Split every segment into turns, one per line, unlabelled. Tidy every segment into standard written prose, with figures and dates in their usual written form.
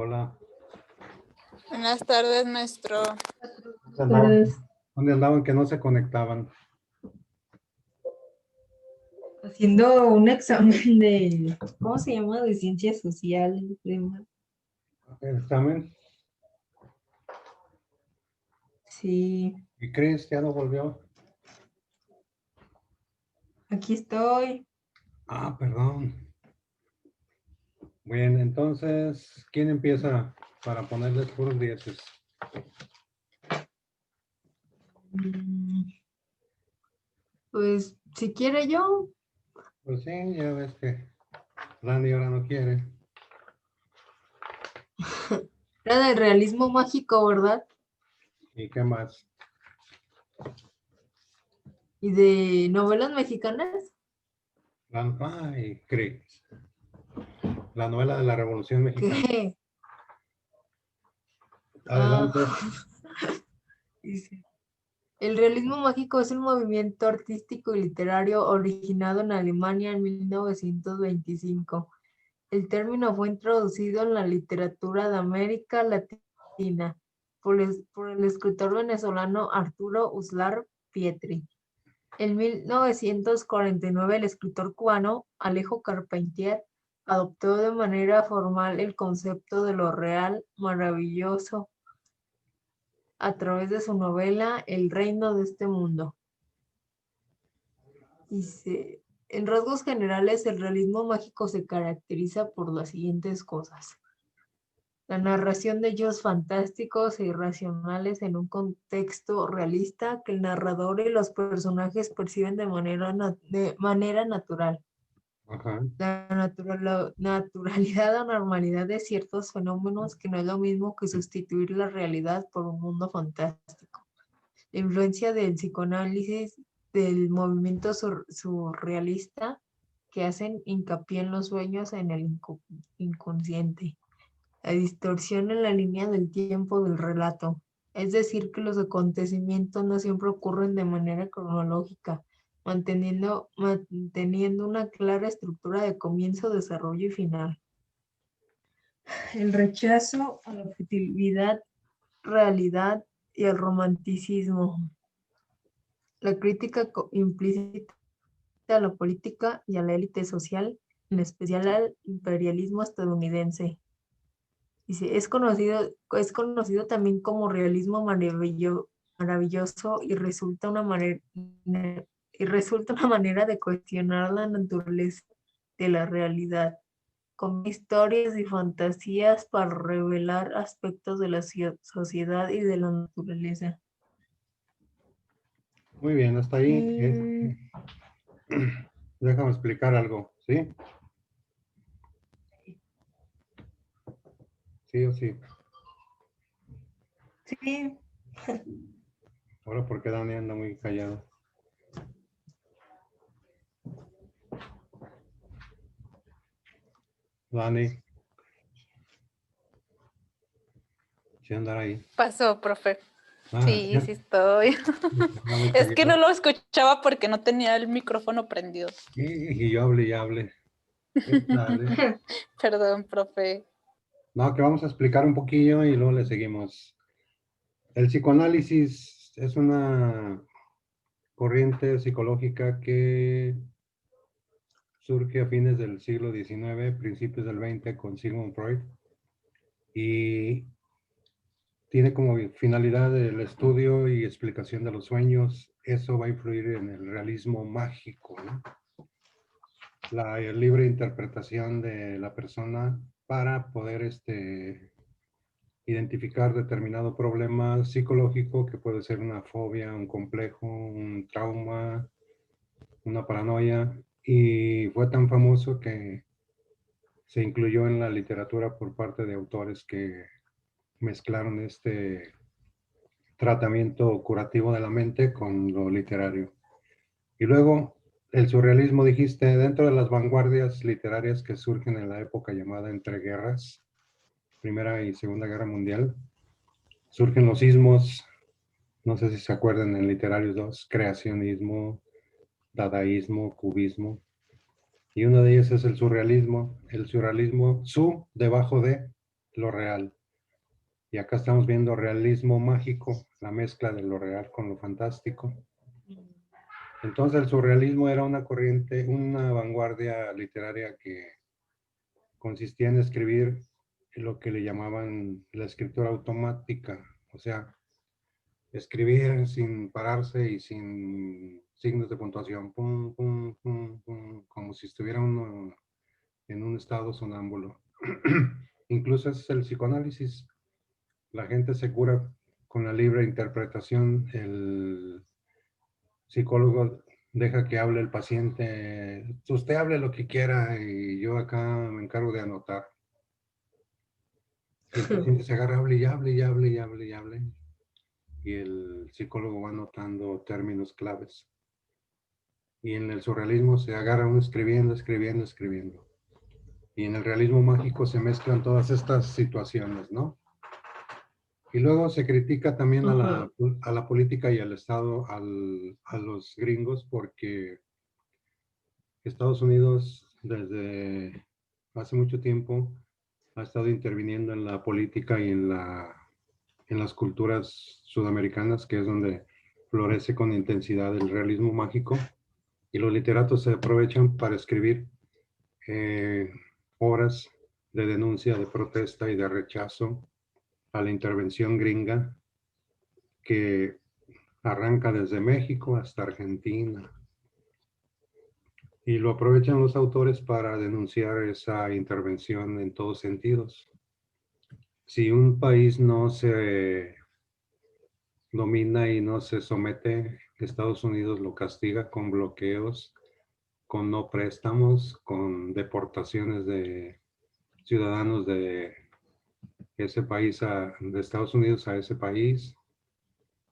Hola.
Buenas tardes, maestro.
¿Dónde andaban que no se conectaban?
Haciendo un examen de, ¿cómo se llama? De ciencias sociales.
¿El examen?
Sí,
¿Y Cris ya no volvió?
aquí estoy.
Ah, perdón. Bien, entonces, ¿quién empieza para ponerles puros dieces?
Pues, si quiere yo.
Pues sí, ya ves que Randy ahora no quiere.
Era del realismo mágico, ¿verdad?
¿Y qué más?
Y de novelas mexicanas.
Ay, Cris. La novela de la Revolución Mexicana.
¿Qué?
Adelante.
Dice, el realismo mágico es un movimiento artístico y literario originado en Alemania en 1925. El término fue introducido en la literatura de América Latina por el escritor venezolano Arturo Uslar Pietri. En 1949, el escritor cubano Alejo Carpentier adoptó de manera formal el concepto de lo real maravilloso a través de su novela El reino de este mundo. Dice, en rasgos generales, el realismo mágico se caracteriza por las siguientes cosas. La narración de hechos fantásticos e irracionales en un contexto realista que el narrador y los personajes perciben de manera natural.
Ajá.
La naturalidad o normalidad de ciertos fenómenos, que no es lo mismo que sustituir la realidad por un mundo fantástico. La influencia del psicoanálisis, del movimiento surrealista, que hacen hincapié en los sueños en el inconsciente. La distorsión en la línea del tiempo del relato, es decir, que los acontecimientos no siempre ocurren de manera cronológica, manteniendo una clara estructura de comienzo, desarrollo y final. El rechazo a la objetividad, realidad y al romanticismo. La crítica implícita a la política y a la élite social, en especial al imperialismo estadounidense. Dice, es conocido también como realismo maravilloso y resulta una manera de cuestionar la naturaleza de la realidad, con historias y fantasías para revelar aspectos de la sociedad y de la naturaleza.
Muy bien, hasta ahí. Déjame explicar algo, ¿sí? Sí o sí.
Sí.
Ahora, ¿por qué Dani anda muy callado? Dani. ¿Sí andar ahí?
Pasó, profe.
Ah,
Sí, sí estoy. Es que no lo escuchaba porque no tenía el micrófono prendido.
Y yo hable y hable. Dale.
Perdón, profe.
No, que vamos a explicar un poquillo y luego le seguimos. El psicoanálisis es una corriente psicológica que surge a fines del siglo XIX, principios del XX con Sigmund Freud, y tiene como finalidad el estudio y explicación de los sueños. Eso va a influir en el realismo mágico, ¿no? La libre interpretación de la persona para poder identificar determinado problema psicológico que puede ser una fobia, un complejo, un trauma, una paranoia, y fue tan famoso que se incluyó en la literatura por parte de autores que mezclaron este tratamiento curativo de la mente con lo literario. Y luego el surrealismo, dijiste, dentro de las vanguardias literarias que surgen en la época llamada entreguerras, Primera y Segunda Guerra Mundial, surgen los ismos, no sé si se acuerdan en literarios dos, creacionismo, dadaísmo, cubismo, y uno de ellos es el surrealismo, su debajo de, lo real. Y acá estamos viendo realismo mágico, la mezcla de lo real con lo fantástico. Entonces el surrealismo era una corriente, una vanguardia literaria que consistía en escribir lo que le llamaban la escritura automática, o sea, escribir sin pararse y sin signos de puntuación, pum, pum, pum, pum, como si estuviera uno en un estado sonámbulo. Incluso es el psicoanálisis. La gente se cura con la libre interpretación. El psicólogo deja que hable el paciente. Usted hable lo que quiera y yo acá me encargo de anotar. Y el paciente se agarra, hable y hable y hable y hable y hable. Y el psicólogo va anotando términos claves. Y en el surrealismo se agarra uno escribiendo, escribiendo, escribiendo. Y en el realismo mágico se mezclan todas estas situaciones, ¿no? Y luego se critica también a la política y al Estado, a los gringos, porque Estados Unidos desde hace mucho tiempo ha estado interviniendo en la política y en las culturas sudamericanas, que es donde florece con intensidad el realismo mágico. Y los literatos se aprovechan para escribir obras de denuncia, de protesta y de rechazo a la intervención gringa que arranca desde México hasta Argentina. Y lo aprovechan los autores para denunciar esa intervención en todos sentidos. Si un país no se domina y no se somete, Estados Unidos lo castiga con bloqueos, con no préstamos, con deportaciones de ciudadanos de ese país, de Estados Unidos a ese país.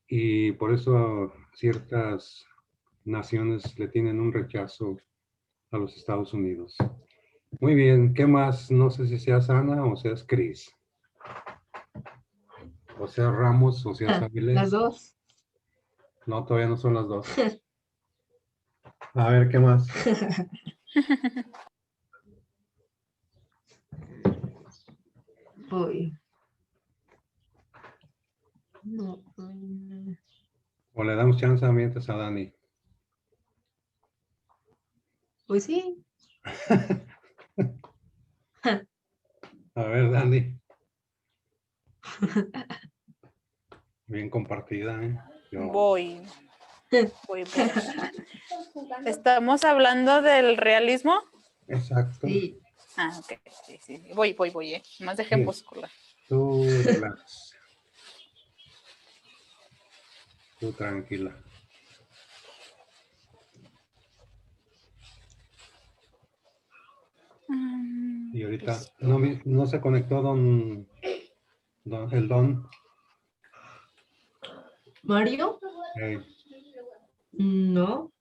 Y por eso ciertas naciones le tienen un rechazo a los Estados Unidos. Muy bien, ¿qué más? No sé si seas Ana o seas Cris. O seas Ramos o seas Áviles.
Las dos.
No, todavía no son las dos. A ver, ¿qué más?
Voy. No.
O le damos chance mientras a Dani.
Pues sí.
A ver, Dani. Bien compartida, ¿eh?
Voy. ¿Estamos hablando del realismo?
Exacto.
Sí.
Ah, ok. Sí. Voy, Más dejen poscular.
Tú relax. Tú tranquila. Y ahorita no se conectó el Don.
¿Mario? No.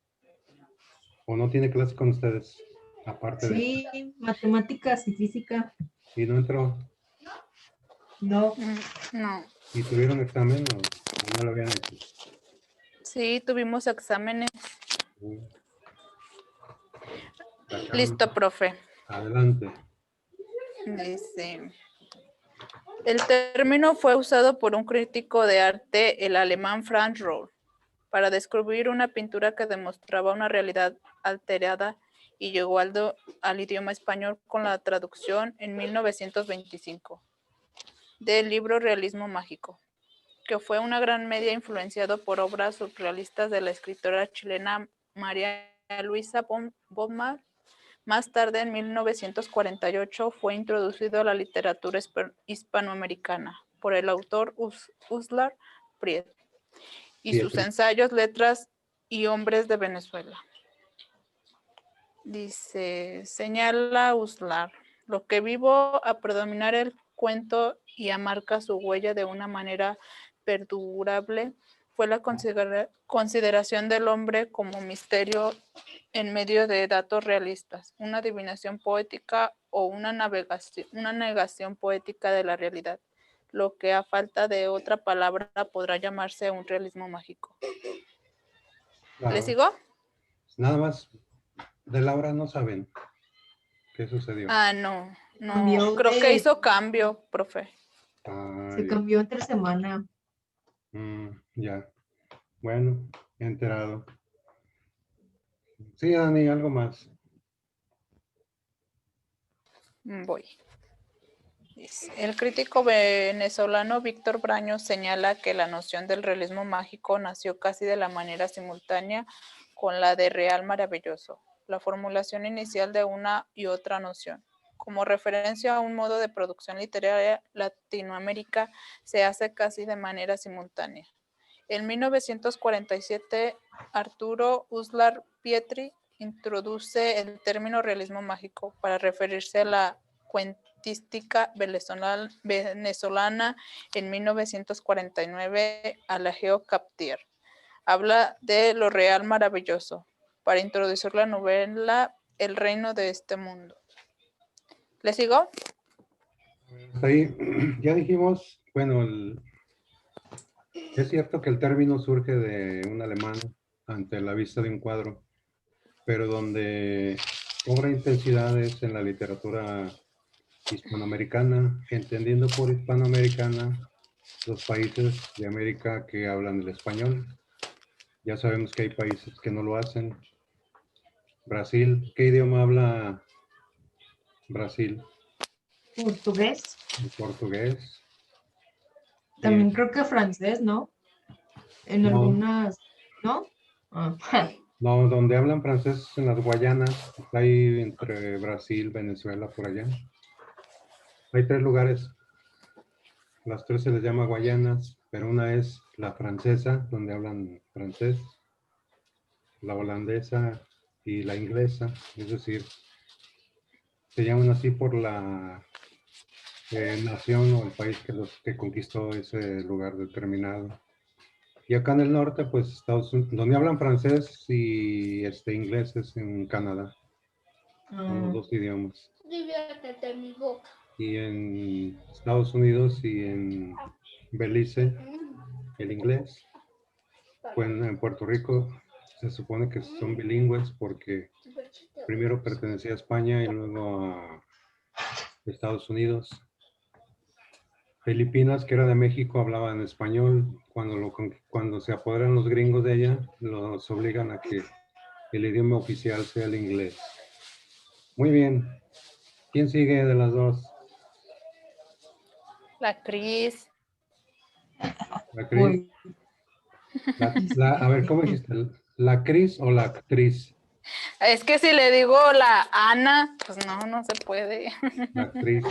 ¿O no tiene clase con ustedes? Aparte
Sí, matemáticas y física.
¿Y no entró?
No.
No.
¿Y tuvieron examen o no lo habían hecho?
Sí, tuvimos exámenes.
Acá.
Listo, profe.
Adelante.
Dice, el término fue usado por un crítico de arte, el alemán Franz Rohr, para describir una pintura que demostraba una realidad alterada y llegó al idioma español con la traducción en 1925 del libro Realismo Mágico, que fue una gran media influenciado por obras surrealistas de la escritora chilena María Luisa Bodmer. Más tarde, en 1948, fue introducido a la literatura hispanoamericana por el autor Uslar Priet y sus ensayos, letras y hombres de Venezuela. Dice, señala Uslar, lo que vivo a predominar el cuento y a marca su huella de una manera perdurable fue la consideración del hombre como misterio en medio de datos realistas, una adivinación poética o una negación poética de la realidad, lo que a falta de otra palabra podrá llamarse un realismo mágico.
Claro.
¿Le sigo?
Nada más, de Laura no saben qué sucedió.
Ah, no, No,
Cambió
creo que
de-
hizo cambio, profe.
Ah,
Se
ya.
cambió entre semana.
Ya. Bueno, enterado. Sí, Dani, algo más.
Voy. El crítico venezolano Víctor Braño señala que la noción del realismo mágico nació casi de la manera simultánea con la de real maravilloso, la formulación inicial de una y otra noción. Como referencia a un modo de producción literaria, Latinoamérica se hace casi de manera simultánea. En 1947, Arturo Uslar Pietri introduce el término realismo mágico para referirse a la cuentística venezolana. En 1949, Alageo Captier habla de lo real maravilloso para introducir la novela El reino de este mundo. ¿Le sigo?
Hasta ahí, ya dijimos, bueno, es cierto que el término surge de un alemán ante la vista de un cuadro, pero donde cobra intensidades en la literatura hispanoamericana, entendiendo por hispanoamericana los países de América que hablan el español. Ya sabemos que hay países que no lo hacen. Brasil, ¿qué idioma habla Brasil?
Portugués.
El portugués.
También creo que francés, ¿no? En
No,
algunas, ¿no? Ah,
no, donde hablan francés en las Guayanas, está ahí entre Brasil, Venezuela, por allá. Hay 3 lugares, las 3 se les llama Guayanas, pero una es la francesa, donde hablan francés, la holandesa y la inglesa, es decir, se llaman así por la nación o el país que conquistó ese lugar determinado. Y acá en el norte, pues Estados Unidos, donde hablan francés y inglés es en Canadá. Son los 2 idiomas.
Diviértete en mi boca.
Y en Estados Unidos y en Belice, el inglés. Pues en Puerto Rico se supone que son bilingües porque primero pertenecía a España y luego a Estados Unidos. Filipinas, que era de México, hablaban español. Cuando se apoderan los gringos de ella, los obligan a que el idioma oficial sea el inglés. Muy bien. ¿Quién sigue de las dos?
La Cris.
¿La Cris?
voy.
A ver, ¿cómo dijiste? ¿La Cris o la actriz?
Es que si le digo la Ana, pues no se puede.
La actriz.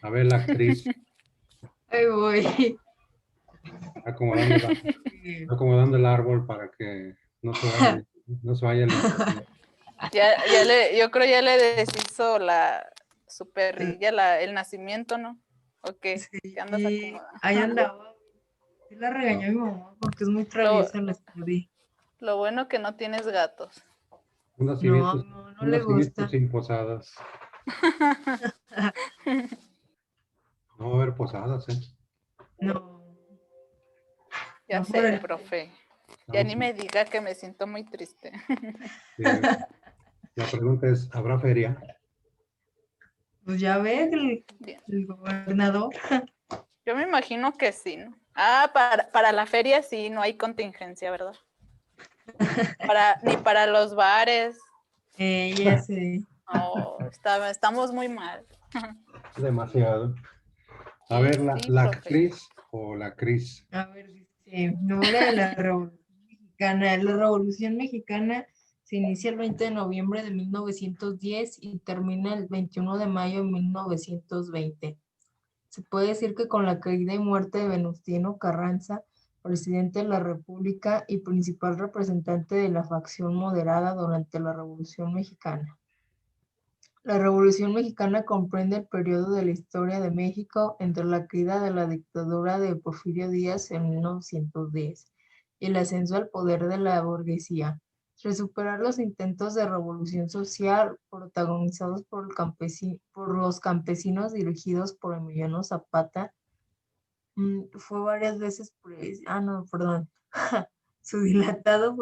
A ver, la actriz.
Ahí voy.
Acomodando el árbol para que no se vaya el internet.
Yo creo ya le deshizo su perrilla, el nacimiento, ¿no? ¿O qué?
Sí,
¿Qué andas acomodando?
ahí andaba. Sí la regañó mi mamá porque es muy traviesa la Scooby.
Lo bueno que no tienes gatos.
Unos
No,
civitos,
no le gusta.
sin posadas. No va a haber posadas, ¿eh?
No.
Ya
No
sé,
por el-
profe. Ya ni me diga que me siento muy triste.
Sí. La pregunta es, ¿habrá feria?
Pues ya ve
Bien.
el gobernador.
Yo me imagino que sí, ¿no? Para la feria sí, no hay contingencia, ¿verdad? Ni para los bares.
Ya sé.
No, estamos muy mal.
Demasiado. A
Sí,
ver,
sí,
la
profe.
actriz o la Cris.
A ver, dice, memoria de la Revolución Mexicana. La Revolución Mexicana se inicia el 20 de noviembre de 1910 y termina el 21 de mayo de 1920. Se puede decir que con la caída y muerte de Venustiano Carranza, presidente de la República y principal representante de la facción moderada durante la Revolución Mexicana. La Revolución Mexicana comprende el periodo de la historia de México entre la caída de la dictadura de Porfirio Díaz en 1910 y el ascenso al poder de la burguesía. Tras superar los intentos de revolución social protagonizados por los campesinos dirigidos por Emiliano Zapata, fue varias veces su dilatado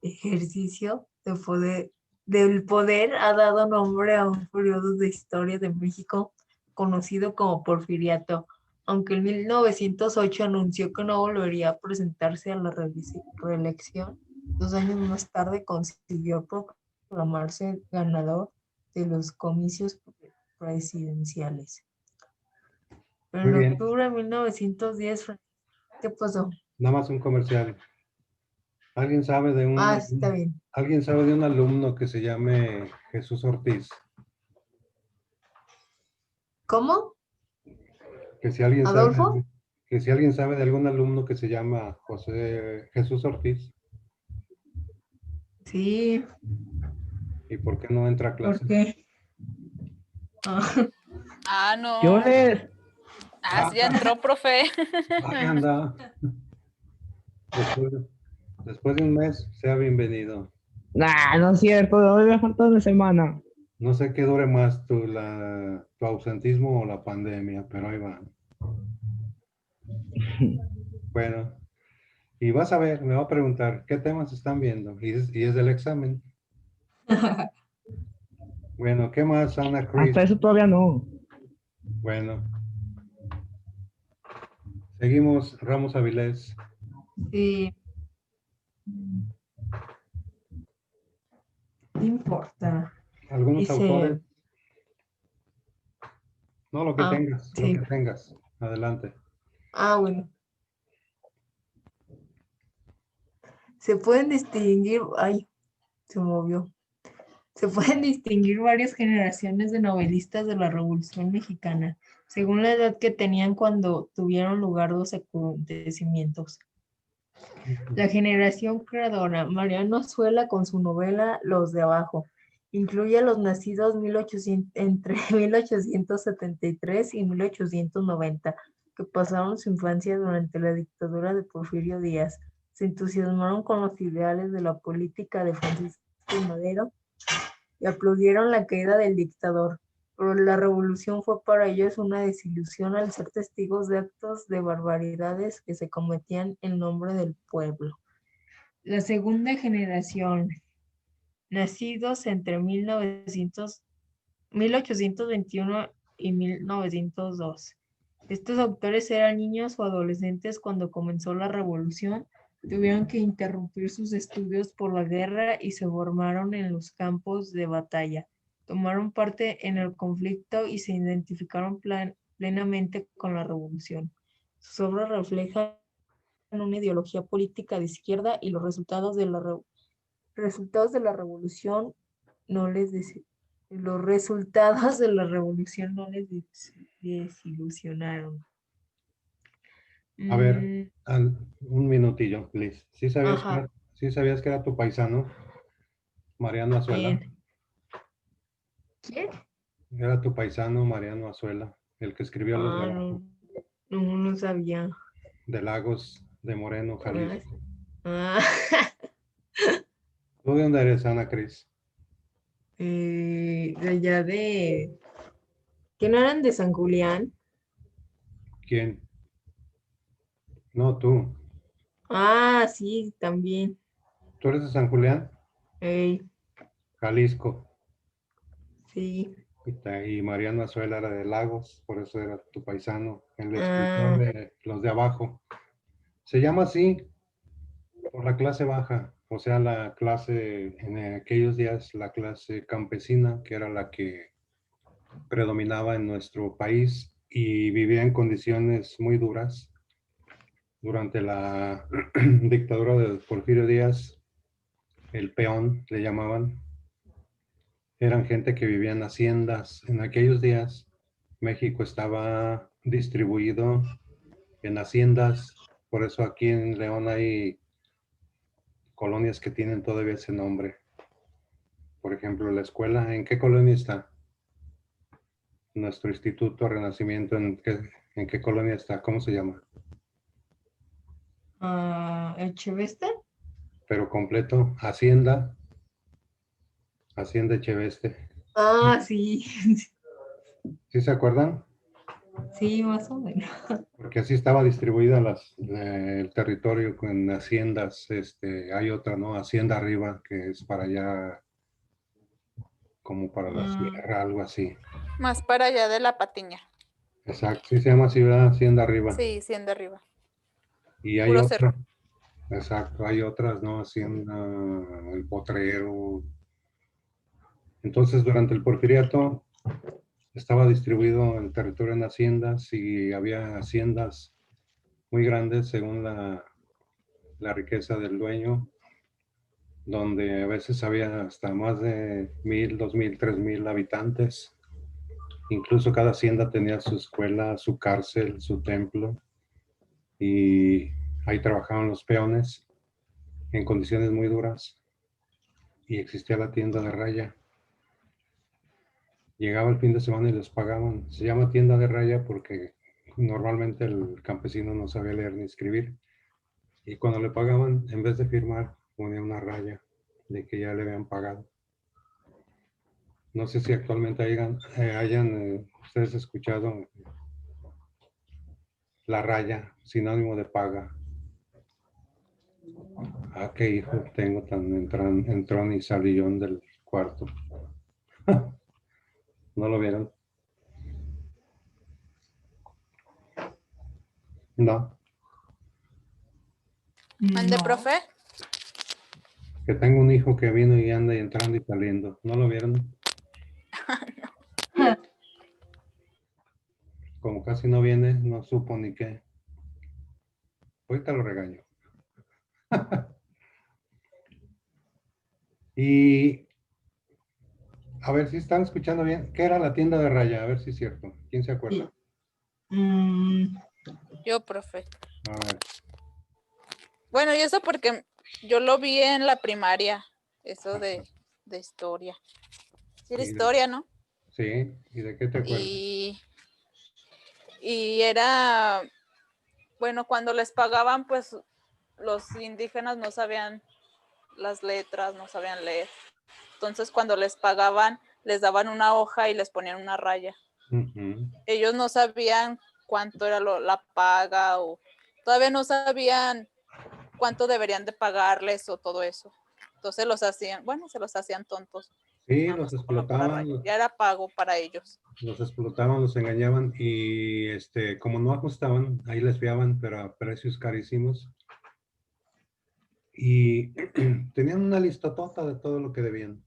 ejercicio de poder del poder ha dado nombre a un periodo de historia de México conocido como Porfiriato, aunque en 1908 anunció que no volvería a presentarse a la reelección. 2 años más tarde consiguió proclamarse ganador de los comicios presidenciales. Pero
Muy
en
bien.
octubre de 1910, ¿qué pasó?
Nada más un comercial. ¿Alguien sabe de
Ah, está bien.
¿Alguien sabe de un alumno que se llame Jesús Ortiz?
¿Cómo?
Que si alguien
¿Adolfo?
sabe de algún alumno que se llama Jesús Ortiz,
Sí,
¿y por qué no entra a
¿por
clase?
qué? Ah,
Ah, no.
Yo les...
Ah, sí, ya entró, profe.
Ahí anda. Después de un mes, sea bienvenido.
Nah, no es cierto, hoy me falta una semana.
No sé qué dure más tu ausentismo o la pandemia, pero ahí va. Bueno, y vas a ver, me va a preguntar qué temas están viendo, y es del examen. Bueno, ¿qué más, Ana Cris?
Hasta eso todavía no.
Bueno, seguimos, Ramos Avilés.
sí, no importa.
Algunos
Dice,
autores, no, lo que tengas, lo
sí.
que tengas. Adelante.
Bueno. Se pueden distinguir, se movió. Se pueden distinguir varias generaciones de novelistas de la Revolución Mexicana, según la edad que tenían cuando tuvieron lugar los acontecimientos. La generación creadora, Mariano Azuela con su novela Los de Abajo, incluye a los nacidos entre 1873 y 1890, que pasaron su infancia durante la dictadura de Porfirio Díaz. Se entusiasmaron con los ideales de la política de Francisco I. Madero y aplaudieron la caída del dictador, pero la revolución fue para ellos una desilusión al ser testigos de actos de barbaridades que se cometían en nombre del pueblo. La segunda generación, nacidos entre 1821 y 1902. Estos autores eran niños o adolescentes cuando comenzó la revolución, tuvieron que interrumpir sus estudios por la guerra y se formaron en los campos de batalla. Tomaron parte en el conflicto y se identificaron plenamente con la revolución. Sus obras reflejan una ideología política de izquierda y los resultados de la revolución no les los resultados de la revolución no les desilusionaron.
A ver, un minutillo, please. ¿Sí sabías
Ajá.
sí sabías que era tu paisano, Mariano Azuela?
¿Quién?
Era tu paisano, Mariano Azuela, el que escribió Los de Abajo,
No sabía.
de Lagos de Moreno, Jalisco.
Ah,
¿Tú de dónde eres, Ana Cris?
de allá de... ¿Que no eran de San Julián?
¿Quién? No, tú.
Sí, también.
¿Tú eres de San Julián?
Ey,
Jalisco.
sí.
Y Mariano Azuela era de Lagos, por eso era tu paisano, el escritor de Los de Abajo. Se llama así por la clase baja, o sea, la clase, en aquellos días, la clase campesina, que era la que predominaba en nuestro país y vivía en condiciones muy duras. Durante la dictadura de Porfirio Díaz, el peón le llamaban, eran gente que vivía en haciendas. En aquellos días, México estaba distribuido en haciendas, por eso aquí en León hay colonias que tienen todavía ese nombre. Por ejemplo, la escuela, ¿en qué colonia está? Nuestro Instituto Renacimiento, ¿en qué colonia está? ¿Cómo se llama?
¿Echeveste?
Pero completo, Hacienda Echeveste.
Sí.
¿Sí se acuerdan?
Sí, más o menos.
Porque así estaba distribuida el territorio con haciendas. Hay otra, ¿no? Hacienda Arriba, que es para allá como para la sierra, algo así.
Más para allá de la Patiña.
Exacto, sí se llama Ciudad Hacienda Arriba.
Sí, 100 de arriba.
Y hay
Puro
otra,
cerro.
exacto, hay otras, ¿no? Hacienda, el Potrero. Entonces, durante el Porfiriato estaba distribuido el territorio en haciendas y había haciendas muy grandes según la riqueza del dueño, donde a veces había hasta más de 1,000, 2,000, 3,000 habitantes. Incluso cada hacienda tenía su escuela, su cárcel, su templo, y ahí trabajaban los peones en condiciones muy duras, y existía la tienda de raya. Llegaba el fin de semana y les pagaban. Se llama tienda de raya porque normalmente el campesino no sabía leer ni escribir, y cuando le pagaban, en vez de firmar, ponía una raya de que ya le habían pagado. No sé si actualmente hayan ustedes escuchado la raya, sinónimo de paga. Ah, qué hijo tengo tan entrón y salillón del cuarto. ¿No lo vieron? No.
¿Mande,
No.
profe?
Que tengo un hijo que vino y anda y entrando y saliendo. ¿No lo vieron? Como casi no viene, no supo ni qué. Ahorita lo regaño. Y a ver si están escuchando bien. ¿Qué era la tienda de raya? A ver si es cierto. ¿Quién se acuerda?
Mm,
Yo, profe.
A ver.
Bueno, y eso porque yo lo vi en la primaria, eso de historia. Sí, era
¿Y
historia, ¿no?
sí, ¿y de qué te acuerdas?
Y era, bueno, cuando les pagaban, pues los indígenas no sabían las letras, no sabían leer. Entonces, cuando les pagaban, les daban una hoja y les ponían una raya.
Ujú.
Ellos no sabían cuánto era la paga o todavía no sabían cuánto deberían de pagarles o todo eso. Entonces los hacían, bueno, se los hacían tontos,
Sí,
nada más con la pura raya. Ya era pago para ellos.
los explotaban, los engañaban y como no ajustaban, ahí les fiaban, pero a precios carísimos. Y tenían una listotota de todo lo que debían.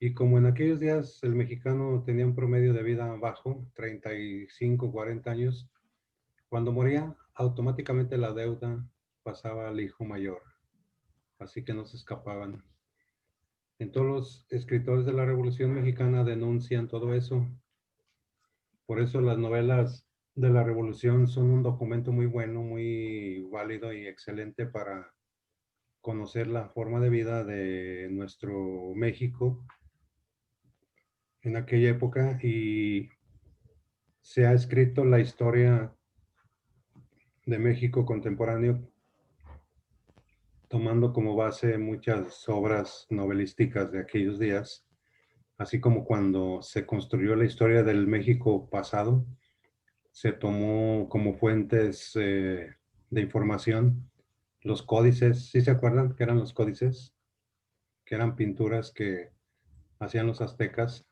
Y como en aquellos días el mexicano tenía un promedio de vida bajo, 35, 40 años, cuando moría, automáticamente la deuda pasaba al hijo mayor. Así que no se escapaban. En todos los escritores de la Revolución Mexicana denuncian todo eso. Por eso las novelas de la Revolución son un documento muy bueno, muy válido y excelente para conocer la forma de vida de nuestro México en aquella época, y se ha escrito la historia de México contemporáneo tomando como base muchas obras novelísticas de aquellos días, así como cuando se construyó la historia del México pasado, se tomó como fuentes de información los códices. ¿Sí se acuerdan que eran los códices? Que eran pinturas que hacían los aztecas.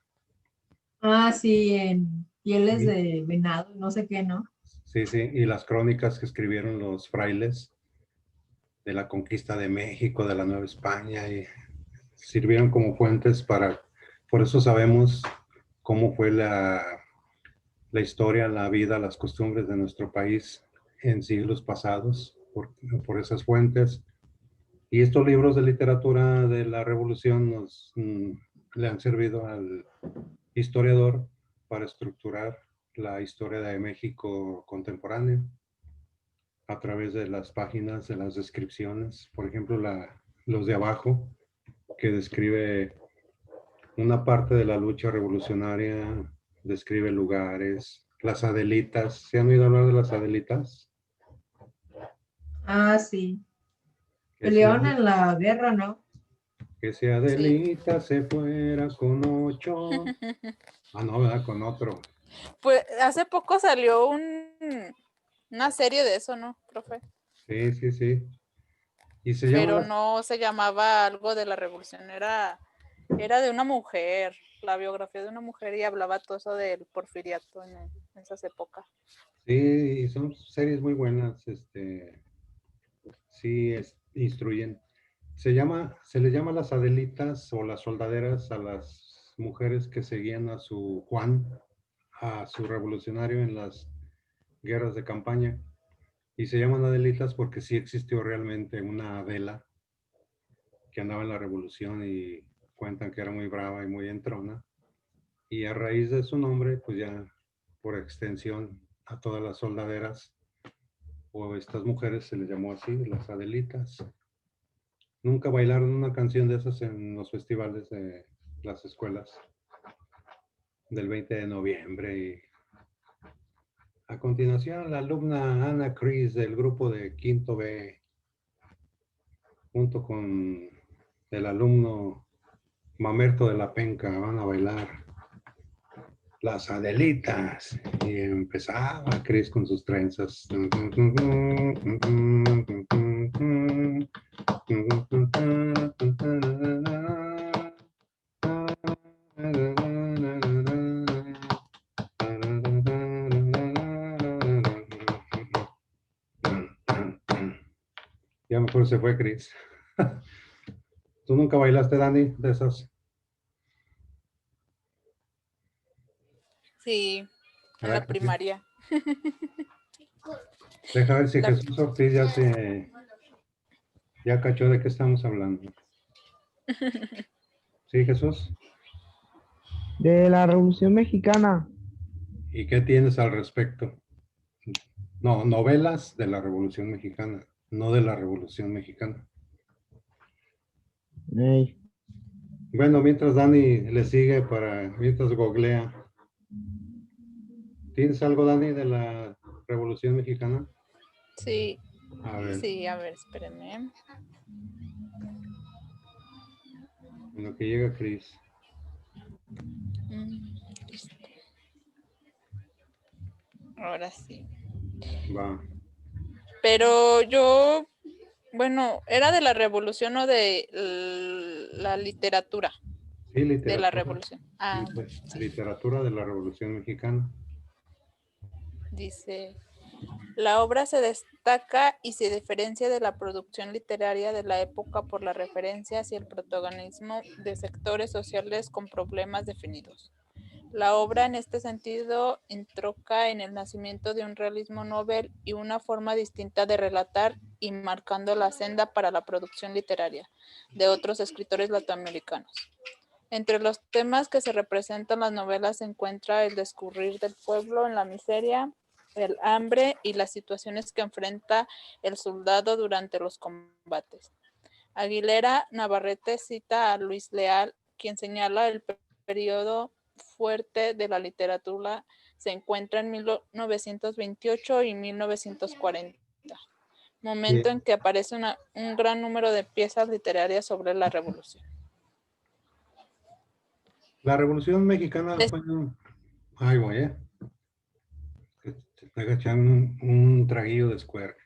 sí, en pieles
Sí,
de venado, no sé qué, ¿no?
sí, sí, y las crónicas que escribieron los frailes de la conquista de México, de la Nueva España, y sirvieron como fuentes para, por eso sabemos cómo fue la historia, la vida, las costumbres de nuestro país en siglos pasados, por esas fuentes. Y estos libros de literatura de la Revolución le han servido al historiador para estructurar la historia de México contemporáneo a través de las páginas, de las descripciones. Por ejemplo, los de abajo, que describe una parte de la lucha revolucionaria, describe lugares, las Adelitas. ¿Se han oído hablar de las Adelitas?
Sí.
Que si,
Pelearon en la guerra, ¿no?
que si
Sí.
Adelita se fuera con 8. Ah, no, ¿verdad? Con otro.
Pues hace poco salió una serie de eso, ¿no, profe?
Sí, sí, sí. Y se llama
Pero no se llamaba algo de la revolución, era Era de una mujer, la biografía de una mujer y hablaba todo eso del porfiriato en esas épocas.
Sí, son series muy buenas, sí, instruyen. Se le llama las Adelitas o las soldaderas a las mujeres que seguían a su Juan, a su revolucionario en las guerras de campaña. Y se llaman Adelitas porque sí existió realmente una Adela que andaba en la revolución y cuentan que era muy brava y muy entrona. Y a raíz de su nombre, pues ya por extensión a todas las soldaderas o estas mujeres se les llamó así, las Adelitas. Nunca bailaron una canción de esas en los festivales de las escuelas del 20 de noviembre. Y a continuación, la alumna Ana Cris del grupo de Quinto B, junto con el alumno Mamerto de la Penca, van a bailar las Adelitas. Y empezaba Cris con sus trenzas. Ya mejor se fue Cris. ¿Tú nunca bailaste, Dani, de esas?
Sí, en
¿Verdad
la
que sí?
primaria.
Deja ver si
La-
Jesús Ortiz ya cachó de qué estamos hablando. ¿Sí, Jesús?
De la Revolución Mexicana.
¿Y qué tienes al respecto? No, novelas de la Revolución Mexicana, no de la Revolución Mexicana.
Ey,
Bueno, mientras Dani le sigue mientras googlea. ¿Tienes algo, Dani, de la Revolución Mexicana?
sí,
A ver,
sí, a ver, espérenme.
en lo que llega Cris.
Listo. Ahora sí.
Va.
Pero yo, bueno, ¿era de la revolución o de la literatura
Sí,
de la
literatura.
revolución? Ah, sí.
Literatura de la Revolución Mexicana.
Dice, la obra se destaca y se diferencia de la producción literaria de la época por la referencia hacia el protagonismo de sectores sociales con problemas definidos. La obra en este sentido entronca en el nacimiento de un realismo novel y una forma distinta de relatar y marcando la senda para la producción literaria de otros escritores latinoamericanos. Entre los temas que se representan en las novelas se encuentra el discurrir del pueblo en la miseria, el hambre y las situaciones que enfrenta el soldado durante los combates. Aguilera Navarrete cita a Luis Leal, quien señala el periodo fuerte de la literatura se encuentra en 1928 y 1940, momento en
Bien.
que aparece un gran número de piezas literarias sobre la revolución.
La Revolución Mexicana
Es-
fue Ay, voy, Te agachan un traguillo de Square.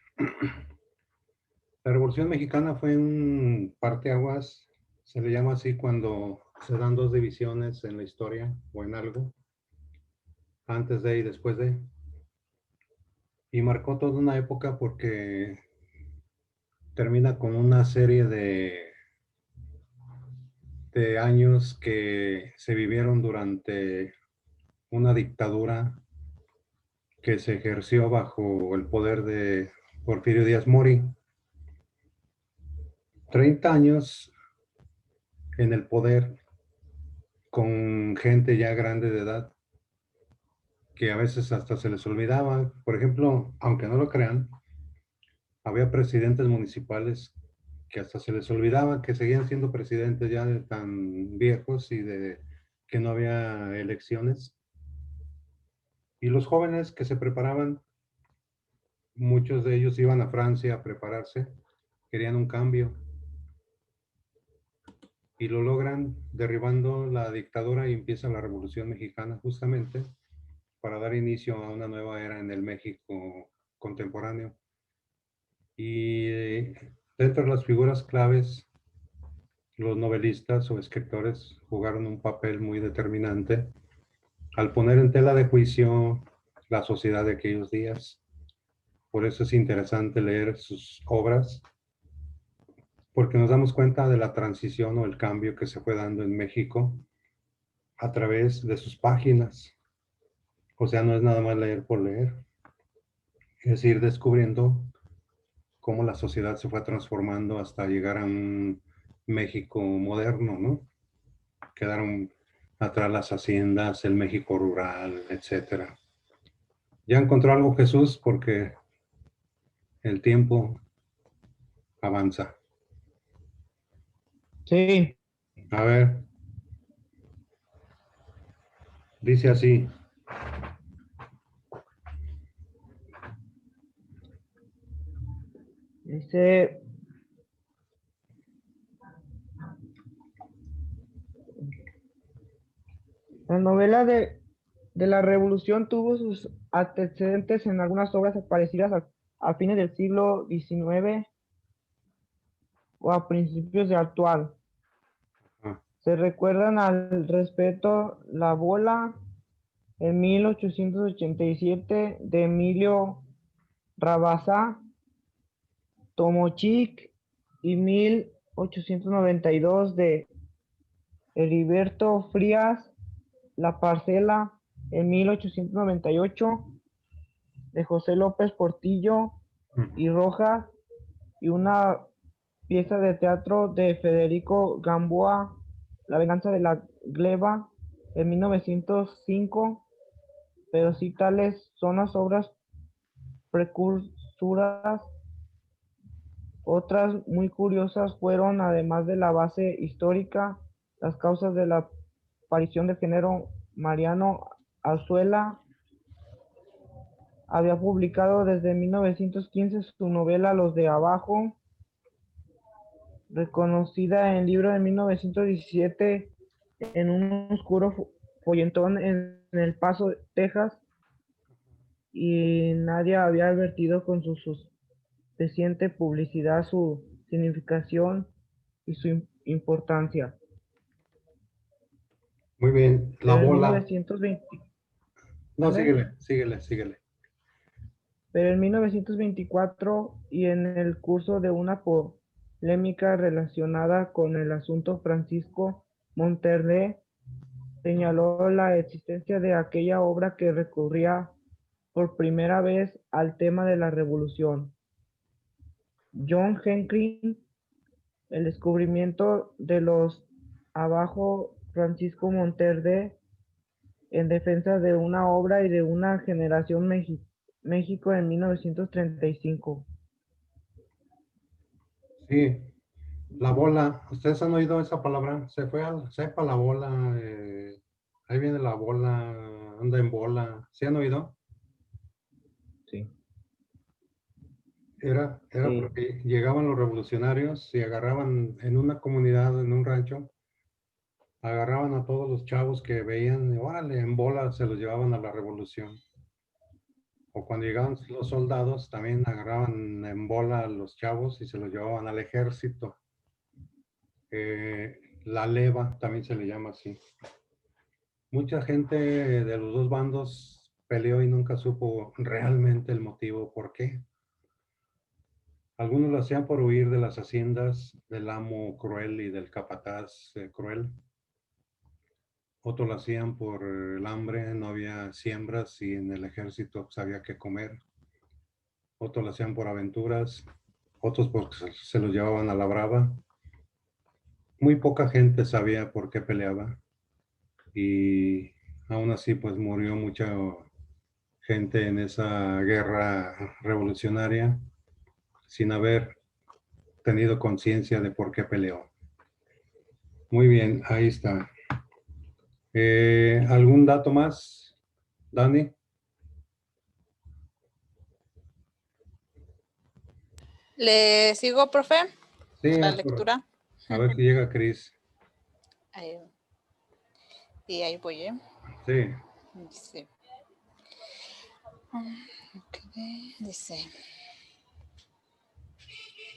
La Revolución Mexicana fue un parteaguas, se le llama así cuando se dan dos divisiones en la historia o en algo, antes de y después de. Y marcó toda una época porque termina con una serie de años que se vivieron durante una dictadura que se ejerció bajo el poder de Porfirio Díaz Mori. 30 años en el poder con gente ya grande de edad que a veces hasta se les olvidaba. Por ejemplo, aunque no lo crean, había presidentes municipales que hasta se les olvidaba que seguían siendo presidentes ya de tan viejos y de que no había elecciones. Y los jóvenes que se preparaban, muchos de ellos iban a Francia a prepararse, querían un cambio y lo logran derribando la dictadura y empieza la Revolución Mexicana justamente para dar inicio a una nueva era en el México contemporáneo. Y dentro de las figuras claves, los novelistas o escritores jugaron un papel muy determinante al poner en tela de juicio la sociedad de aquellos días. Por eso es interesante leer sus obras, porque nos damos cuenta de la transición o el cambio que se fue dando en México a través de sus páginas. O sea, no es nada más leer por leer, es ir descubriendo cómo la sociedad se fue transformando hasta llegar a un México moderno, ¿no? Quedaron atrás las haciendas, el México rural, etcétera. Ya encontró algo Jesús porque el tiempo avanza.
Sí,
A ver, dice así.
dice, la novela de la Revolución tuvo sus antecedentes en algunas obras aparecidas a fines del siglo XIX o a principios del actual.
Ah,
Se recuerdan al respecto La Bola en 1887 de Emilio Rabasa, Tomochic y 1892 de Heriberto Frías, La Parcela en 1898 de José López Portillo y Rojas y una pieza de teatro de Federico Gamboa, La venganza de la gleba en 1905, pero si tales son las obras precursoras. Otras muy curiosas fueron, además de la base histórica, las causas de la aparición del género. Mariano Azuela había publicado desde 1915 su novela Los de Abajo, reconocida en libro de 1917 en un oscuro folletón en El Paso, Texas, y nadie había advertido con su suficiente publicidad su significación y su importancia.
muy bien, La
Pero en
Bola.
1920,
No,
¿vale?
síguele.
Pero en 1924 y en el curso de una polémica relacionada con el asunto, Francisco Monterde señaló la existencia de aquella obra que recurría por primera vez al tema de la revolución. John Henry, el descubrimiento de los abajo, Francisco Monterde, en defensa de una obra y de una generación México en 1935.
Sí, La Bola. ¿Ustedes han oído esa palabra? Sepa la bola. Ahí viene la bola, anda en bola. ¿Sí han oído?
Sí,
Era
sí.
porque llegaban los revolucionarios y agarraban en una comunidad, en un rancho, agarraban a todos los chavos que veían y órale, en bola se los llevaban a la revolución. O cuando llegaban los soldados, también agarraban en bola a los chavos y se los llevaban al ejército. La leva también se le llama así. Mucha gente de los dos bandos peleó y nunca supo realmente el motivo por qué. Algunos lo hacían por huir de las haciendas del amo cruel y del capataz cruel. Otros lo hacían por el hambre, no había siembras y en el ejército pues, había que comer. Otros lo hacían por aventuras, otros porque se los llevaban a la brava. Muy poca gente sabía por qué peleaba y aún así pues murió mucha gente en esa guerra revolucionaria sin haber tenido conciencia de por qué peleó. Muy bien, ahí está. ¿Algún dato más, Dani?
¿Le sigo, profe?
Sí,
La
es correcto.
lectura.
A ver si llega Cris.
Y ahí voy, ¿eh?
Sí.
Dice. Dice.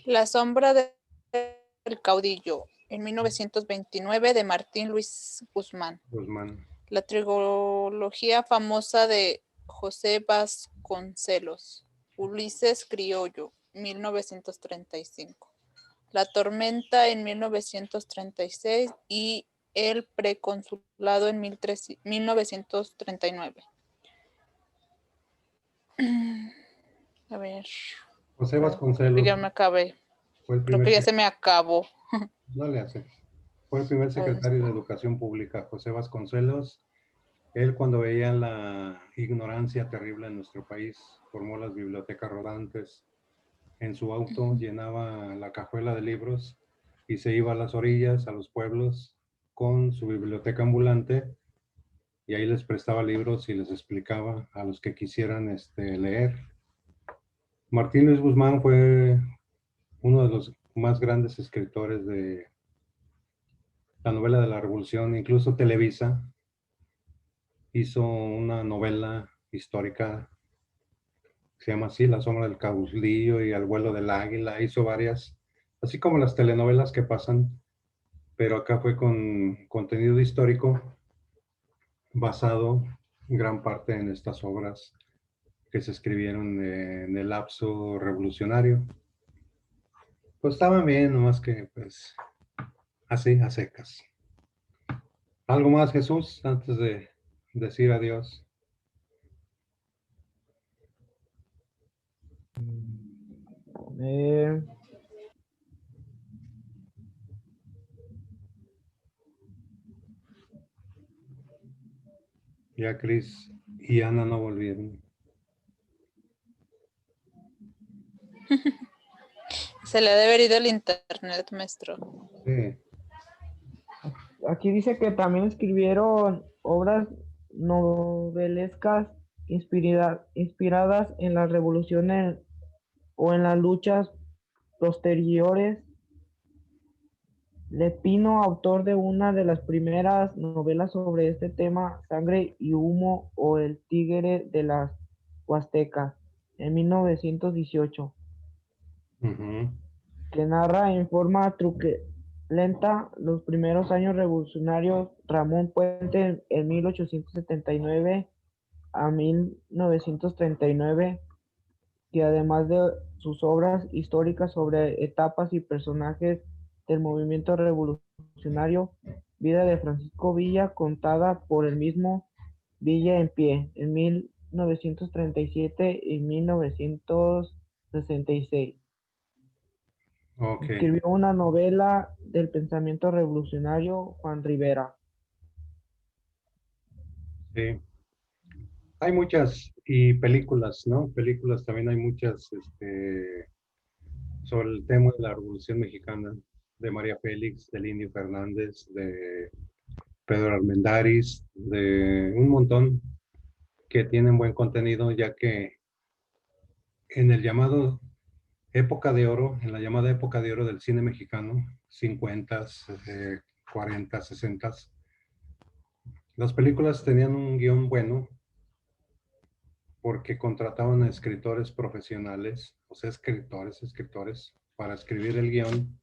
La sombra del caudillo. en 1929 de Martín Luis Guzmán.
Guzmán.
La trilogía famosa de José Vasconcelos, Ulises Criollo, 1935. La tormenta en 1936 y El preconsulado en 1939. A ver,
José
creo que
Vasconcelos
ya me acabé.
fue el
Creo
primer,
que ya se me acabó.
no le hace. Fue el primer secretario de Educación Pública, José Vasconcelos. Él, cuando veía la ignorancia terrible en nuestro país, formó las bibliotecas rodantes. En su auto llenaba la cajuela de libros y se iba a las orillas, a los pueblos, con su biblioteca ambulante, y ahí les prestaba libros y les explicaba a los que quisieran leer. Martín Luis Guzmán fue uno de los más grandes escritores de la novela de la Revolución. Incluso Televisa hizo una novela histórica, se llama así, La sombra del caudillo y El vuelo del águila. Hizo varias, así como las telenovelas que pasan, pero acá fue con contenido histórico basado en gran parte en estas obras que se escribieron en el lapso revolucionario. Pues estaban bien, nomás que pues así, a secas. ¿Algo más, Jesús, antes de decir adiós?
Eh,
Ya Cris y Ana no volvieron.
Se le ha de haber ido el internet, maestro.
Sí.
Aquí dice que también escribieron obras novelescas inspiradas en las revoluciones o en las luchas posteriores. Lepino, autor de una de las primeras novelas sobre este tema, Sangre y Humo o El Tigre de las Huastecas, en 1918.
Ujú.
Que narra en forma truculenta los primeros años revolucionarios. Ramón Puente en 1879 a 1939, que además de sus obras históricas sobre etapas y personajes del movimiento revolucionario, vida de Francisco Villa contada por el mismo Villa en pie en 1937 y 1966.
Ok,
Escribió una novela del pensamiento revolucionario, Juan Rivera.
sí. Hay muchas, y películas, ¿no? Películas también hay muchas sobre el tema de la Revolución Mexicana, de María Félix, del Indio Fernández, de Pedro Armendáriz, de un montón que tienen buen contenido, ya que en el llamado época de oro, en la llamada época de oro del cine mexicano, 50, 40, 60, las películas tenían un guión bueno porque contrataban a escritores profesionales, o sea, escritores, para escribir el guión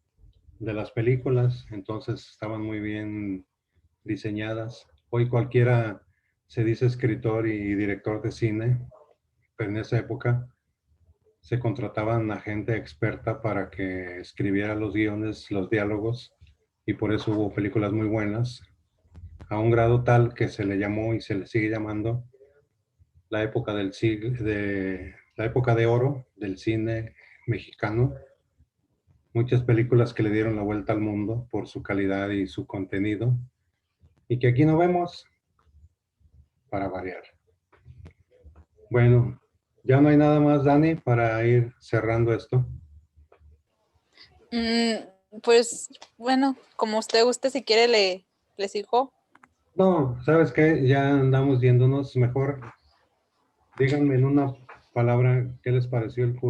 de las películas. Entonces estaban muy bien diseñadas. Hoy cualquiera se dice escritor y director de cine, pero en esa época se contrataban a gente experta para que escribiera los guiones, los diálogos, y por eso hubo películas muy buenas, a un grado tal que se le llamó y se le sigue llamando la época del siglo, la época de oro del cine mexicano. Muchas películas que le dieron la vuelta al mundo por su calidad y su contenido, y que aquí no vemos, para variar. Bueno, ya no hay nada más, Dani, para ir cerrando esto.
Pues bueno, como usted guste, si quiere le sigo.
No, ¿sabes qué? Ya andamos yéndonos. Mejor díganme en una palabra qué les pareció el curso.